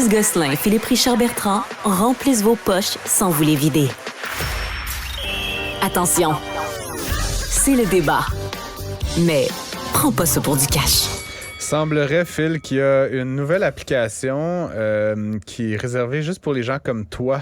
Anaïs Gosselin et Philippe Richard-Bertrand remplissent vos poches sans vous les vider. Attention, c'est le débat. Mais prends pas ça pour du cash. Semblerait, Phil, qu'il y a une nouvelle application qui est réservée juste pour les gens comme toi.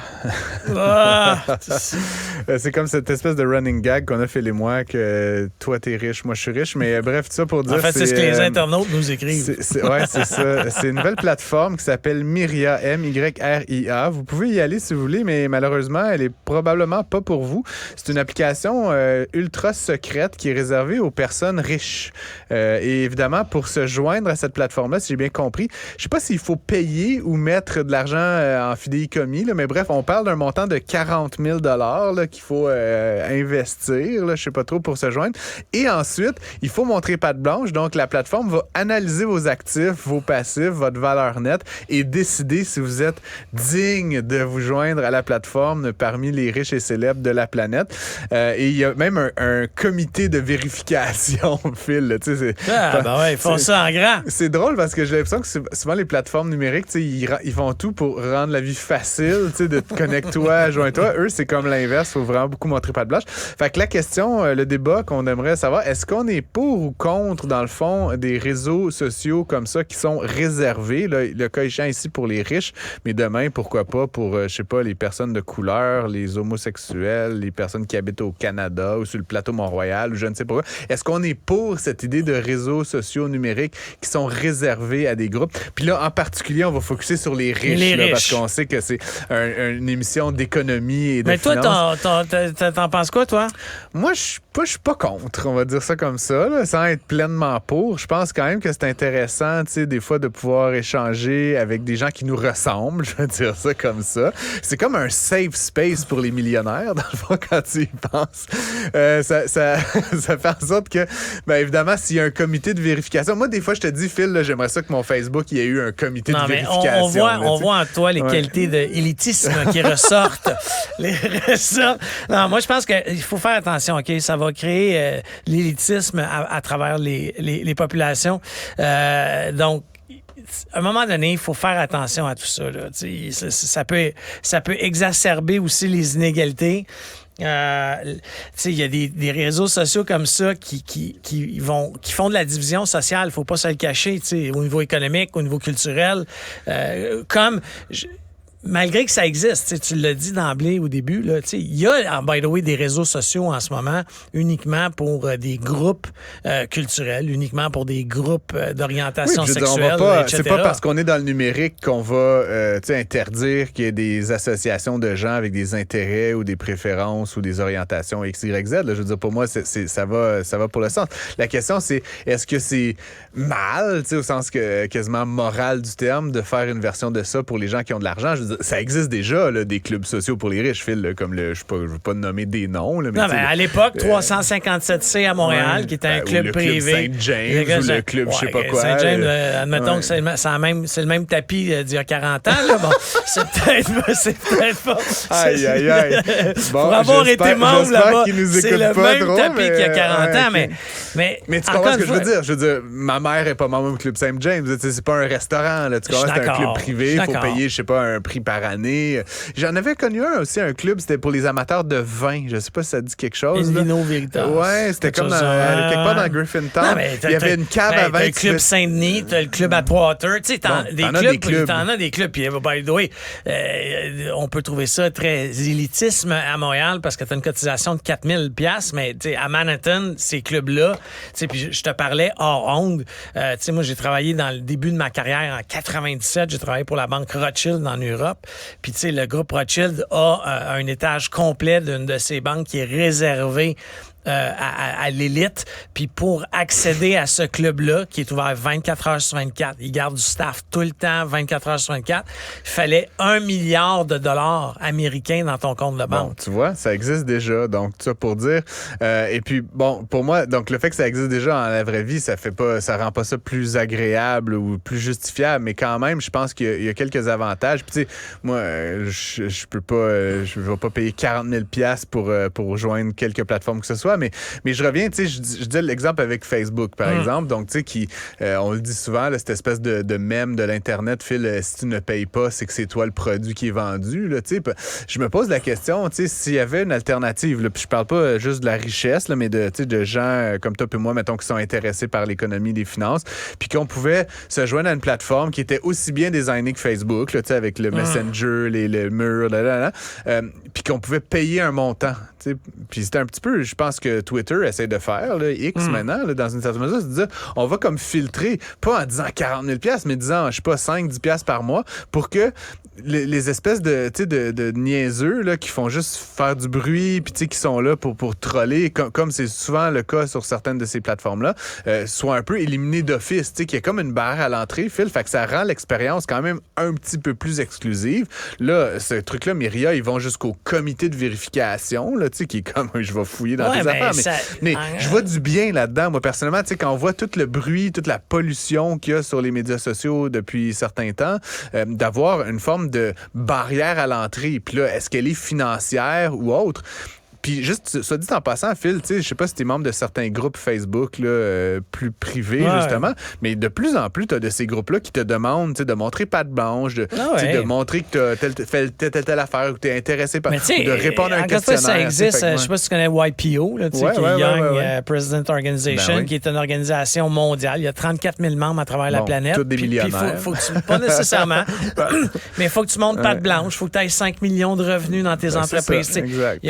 C'est comme cette espèce de running gag qu'on a fait les mois que toi, t'es riche, moi, je suis riche. Mais bref, tout ça pour dire... En fait, c'est ce que les internautes nous écrivent. Ouais, c'est ça. C'est une nouvelle plateforme qui s'appelle Myria, M-Y-R-I-A. Vous pouvez y aller si vous voulez, mais malheureusement, elle est probablement pas pour vous. C'est une application ultra secrète qui est réservée aux personnes riches. Et évidemment, pour se joindre à cette plateforme-là, si j'ai bien compris. Je sais pas s'il faut payer ou mettre de l'argent en fidéicommis, là, mais bref, on parle d'un montant de 40 000 $ qu'il faut investir, là, je sais pas trop, pour se joindre. Et ensuite, il faut montrer patte blanche. Donc, la plateforme va analyser vos actifs, vos passifs, votre valeur nette et décider si vous êtes digne de vous joindre à la plateforme parmi les riches et célèbres de la planète. Et il y a même un comité de vérification, Phil. Tu sais, ils font ça en grand. C'est drôle parce que j'ai l'impression que souvent les plateformes numériques, ils font tout pour rendre la vie facile, de te connecte-toi, joins-toi. Eux, c'est comme l'inverse, il faut vraiment beaucoup montrer patte blanche. Fait que la question, le débat qu'on aimerait savoir, est-ce qu'on est pour ou contre, dans le fond, des réseaux sociaux comme ça qui sont réservés, là, le cas échéant ici pour les riches, mais demain, pourquoi pas pour, je sais pas, les personnes de couleur, les homosexuels, les personnes qui habitent au Canada ou sur le plateau Mont-Royal ou je ne sais pas quoi. Est-ce qu'on est pour cette idée de réseaux sociaux numériques qui sont réservés à des groupes? Puis là, en particulier, on va focusser sur les riches, là, parce qu'on sait que c'est une émission d'économie et de finance. Mais toi, t'en penses quoi, toi? Moi, je suis pas contre, on va dire ça comme ça, là, sans être pleinement pour. Je pense quand même que c'est intéressant, des fois, de pouvoir échanger avec des gens qui nous ressemblent, je vais dire ça comme ça. C'est comme un safe space pour les millionnaire, dans le fond, quand tu y penses. Ça fait en sorte que, évidemment, s'il y a un comité de vérification, moi, des fois, je te dis, Phil, là, j'aimerais ça que mon Facebook, il y ait eu un comité de vérification. On voit en toi les qualités d'élitisme qui ressortent. Non, moi, je pense qu'il faut faire attention, OK? Ça va créer l'élitisme à travers les populations. Donc, à un moment donné, il faut faire attention à tout ça. Là. Ça peut exacerber aussi les inégalités. Il y a des réseaux sociaux comme ça qui font de la division sociale. Faut pas se le cacher, au niveau économique, au niveau culturel. Malgré que ça existe, tu l'as dit d'emblée au début, il y a, by the way, des réseaux sociaux en ce moment uniquement pour des groupes culturels, uniquement pour des groupes d'orientation sexuelle, etc. C'est pas parce qu'on est dans le numérique qu'on va interdire qu'il y ait des associations de gens avec des intérêts ou des préférences ou des orientations X, Y, Z. Là. Je veux dire, pour moi, ça va pour le sens. La question, c'est est-ce que c'est mal, au sens quasiment moral du terme, de faire une version de ça pour les gens qui ont de l'argent? Je veux dire, ça existe déjà, là, des clubs sociaux pour les riches, Phil, là, comme je ne veux pas nommer des noms. Là, mais à l'époque, 357C à Montréal, qui était un club privé. Le club Saint-James ou le club je sais pas quoi. Saint-James, admettons que c'est le même tapis d'il y a 40 ans. Là. Bon, c'est peut-être pas. Aïe, aïe, aïe. Bon, pour avoir été membre là-bas, c'est le même trop, tapis qu'il y a 40 ans. Okay. Mais tu comprends ce que je veux dire? Je veux dire, ma mère n'est pas membre du club Saint-James. C'est pas un restaurant. Là, tu comprends? C'est un club privé. Il faut payer, je sais pas, un prix par année. J'en avais connu un club, c'était pour les amateurs de vin. Je sais pas si ça dit quelque chose. Vino Veritas. Ouais, c'était comme quelque part dans Griffintown. Il y avait une cave à vin. T'as le club Saint-Denis, t'as le club Atwater. Tu sais, t'en as des clubs. Puis, by the way, on peut trouver ça très élitisme à Montréal parce que t'as une cotisation de 4 000 $, mais à Manhattan, ces clubs-là, puis je te parlais hors onde. Moi, j'ai travaillé dans le début de ma carrière en 97. J'ai travaillé pour la banque Rothschild en Europe. Puis, le groupe Rothschild a un étage complet d'une de ces banques qui est réservé à l'élite. Puis pour accéder à ce club-là, qui est ouvert 24 heures sur 24, il garde du staff tout le temps, 24 heures sur 24, il fallait $1 milliard américains dans ton compte de banque. Bon, tu vois, ça existe déjà. Donc, ça pour dire. Et puis, bon, pour moi, donc le fait que ça existe déjà dans la vraie vie, ça rend pas ça plus agréable ou plus justifiable. Mais quand même, je pense qu'il y a quelques avantages. Puis, tu sais, moi, je vais pas payer 40 000 $ pour rejoindre quelques plateformes que ce soit. fois, mais je reviens, tu sais, je dis l'exemple avec Facebook, par exemple, donc, tu sais, on le dit souvent, là, cette espèce de mème de l'Internet, Phil, si tu ne payes pas, c'est que c'est toi le produit qui est vendu, là, tu sais. Je me pose la question, tu sais, s'il y avait une alternative, là, puis je parle pas juste de la richesse, là, mais de gens comme toi et moi, mettons, qui sont intéressés par l'économie, les finances, puis qu'on pouvait se joindre à une plateforme qui était aussi bien designée que Facebook, là, tu sais, avec le Messenger, le mur, puis qu'on pouvait payer un montant. Puis c'était un petit peu, je pense que Twitter essaie de faire, là, X maintenant, là, dans une certaine mesure, c'est de dire, on va comme filtrer, pas en disant 40 000 $, mais disant, je sais pas, 5-10 $ par mois, pour que les espèces de niaiseux là, qui font juste faire du bruit, puis qui sont là pour troller, comme c'est souvent le cas sur certaines de ces plateformes-là, soient un peu éliminés d'office, qu'il y a comme une barre à l'entrée, Phil, fait que ça rend l'expérience quand même un petit peu plus exclusive. Là, ce truc-là, Myria, ils vont jusqu'au comité de vérification, là, qui est comme, je vais fouiller dans tes affaires, mais je vois du bien là-dedans, moi, personnellement, quand on voit tout le bruit, toute la pollution qu'il y a sur les médias sociaux depuis certains temps, d'avoir une forme de barrière à l'entrée, puis là, est-ce qu'elle est financière ou autre? Puis juste, soit dit en passant, Phil, tu sais, je sais pas si t'es membre de certains groupes Facebook là, plus privés, justement, mais de plus en plus, t'as de ces groupes-là qui te demandent de montrer patte blanche, de montrer que t'as fait telle affaire, ou que t'es intéressé par, ou de répondre à un questionnaire. Ça existe, je sais pas si tu connais YPO, là, qui est Young President Organization, qui est une organisation mondiale. Il y a 34 000 membres à travers la planète. Tous des millionnaires. Faut que pas nécessairement, mais il faut que tu montes patte blanche, il faut que tu aies 5 millions de revenus dans tes entreprises. Ça, exact.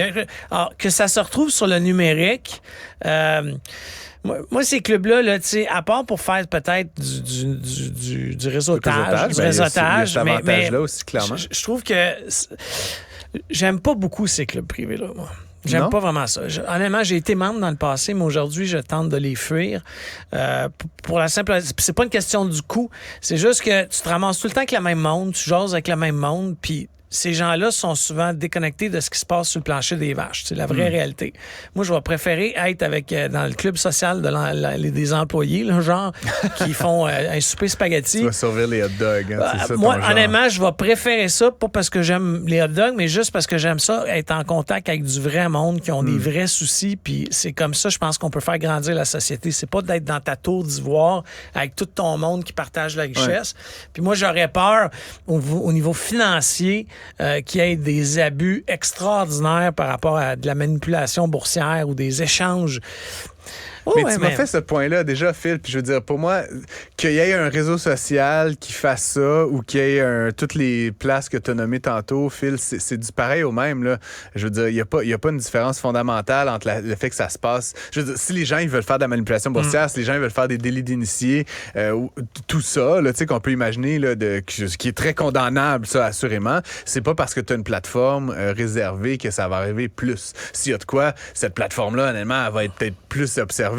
Que ça se retrouve sur le numérique, moi, ces clubs-là, là, à part pour faire peut-être du réseautage, mais là aussi, clairement. Je trouve que j'aime pas beaucoup ces clubs privés-là, moi. J'aime pas vraiment ça. Honnêtement, j'ai été membre dans le passé, mais aujourd'hui, je tente de les fuir. Pour la simple... C'est pas une question du coût. C'est juste que tu te ramasses tout le temps avec le même monde, tu jases avec le même monde, puis ces gens-là sont souvent déconnectés de ce qui se passe sur le plancher des vaches. C'est la vraie réalité. Moi, je vais préférer être dans le club social des employés, là, genre, qui font un souper spaghetti. Tu vas sauver les hot dogs. Hein, c'est ça, moi, honnêtement, je vais préférer ça, pas parce que j'aime les hot dogs, mais juste parce que j'aime ça, être en contact avec du vrai monde qui ont des vrais soucis. Puis c'est comme ça, je pense qu'on peut faire grandir la société. C'est pas d'être dans ta tour d'ivoire avec tout ton monde qui partage la richesse. Puis moi, j'aurais peur, au niveau financier, qu'il y ait des abus extraordinaires par rapport à de la manipulation boursière ou des échanges. Mais tu m'as fait ce point-là déjà, Phil, puis je veux dire, pour moi, qu'il y ait un réseau social qui fasse ça ou qu'il y ait toutes les places que tu as nommées tantôt, Phil, c'est du pareil au même, là. Je veux dire, il n'y a pas une différence fondamentale entre le fait que ça se passe. Je veux dire, si les gens ils veulent faire de la manipulation boursière, si les gens ils veulent faire des délits d'initiés, tout ça, là, tu sais, qu'on peut imaginer, là, qui est très condamnable, ça, assurément, c'est pas parce que tu as une plateforme réservée que ça va arriver plus. S'il y a de quoi, cette plateforme-là, honnêtement, elle va être peut-être plus observée.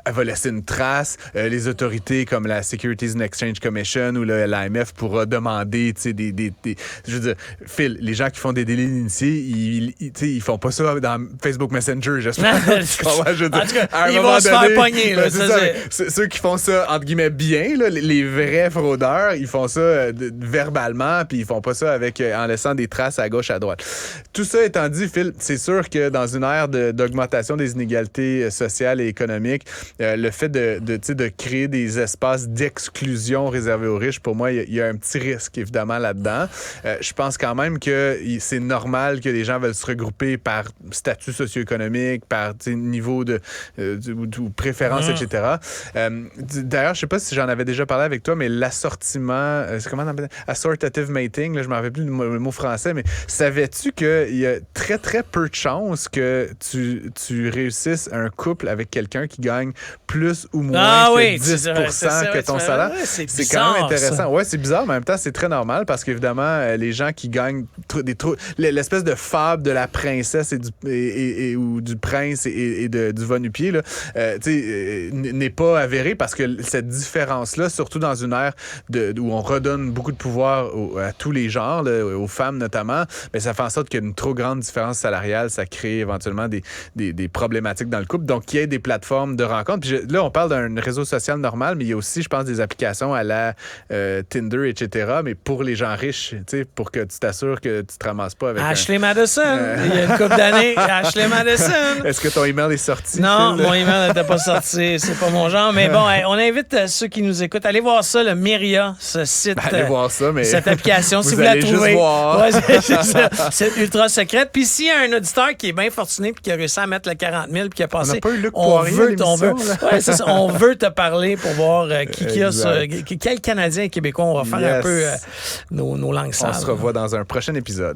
Elle va laisser une trace. Les autorités comme la Securities and Exchange Commission ou l'AMF pourra demander, tu sais, je veux dire, Phil, les gens qui font des délits d'initiés, ils font pas ça dans Facebook Messenger, j'espère. Je veux dire, en tout cas, ils vont se faire pogner. Là, c'est ceux qui font ça, entre guillemets, bien, là, les vrais fraudeurs, ils font ça verbalement, puis ils font pas ça en laissant des traces à gauche, à droite. Tout ça étant dit, Phil, c'est sûr que dans une ère d'augmentation des inégalités sociales et économiques, le fait de créer des espaces d'exclusion réservés aux riches, pour moi, il y a un petit risque, évidemment, là-dedans. Je pense quand même que c'est normal que les gens veulent se regrouper par statut socio-économique, par niveau de préférence, etc. D'ailleurs, je sais pas si j'en avais déjà parlé avec toi, mais l'assortiment, c'est comment on appelle ça? Assortative mating, là, je m'en rappelle plus le mot français, mais savais-tu qu'il y a très, très peu de chances que tu réussisses un couple avec quelqu'un qui gagne plus ou moins que 10% que ton salaire? C'est quand même intéressant. Ça. Ouais, c'est bizarre, mais en même temps, c'est très normal parce qu'évidemment, les gens qui gagnent l'espèce de fable de la princesse ou du prince et du va-nu-pied n'est pas avérée parce que cette différence-là, surtout dans une ère où on redonne beaucoup de pouvoir à tous les genres, là, aux femmes notamment, mais ça fait en sorte qu'il y a une trop grande différence salariale, ça crée éventuellement des problématiques dans le couple. Donc, qu'il y ait des plateformes plateforme de rencontre. Puis là, on parle d'un réseau social normal, mais il y a aussi, je pense, des applications à la Tinder, etc., mais pour les gens riches, pour que tu t'assures que tu te ramasses pas avec Ashley Madison, il y a une couple d'années, Ashley Madison. Est-ce que ton email est sorti? Non, mon email n'était pas sorti, c'est pas mon genre, mais bon, on invite ceux qui nous écoutent, allez voir ça, le Myria, ce site, allez voir ça, mais cette application, si vous la trouvez. C'est ultra secrète. Puis s'il y a un auditeur qui est bien fortuné puis qui a réussi à mettre le 40 000 puis qui a passé, on n'a pas eu Luc Poirier on veut te parler pour voir quel Canadien et Québécois on va faire un peu nos langues sales. On se revoit dans un prochain épisode.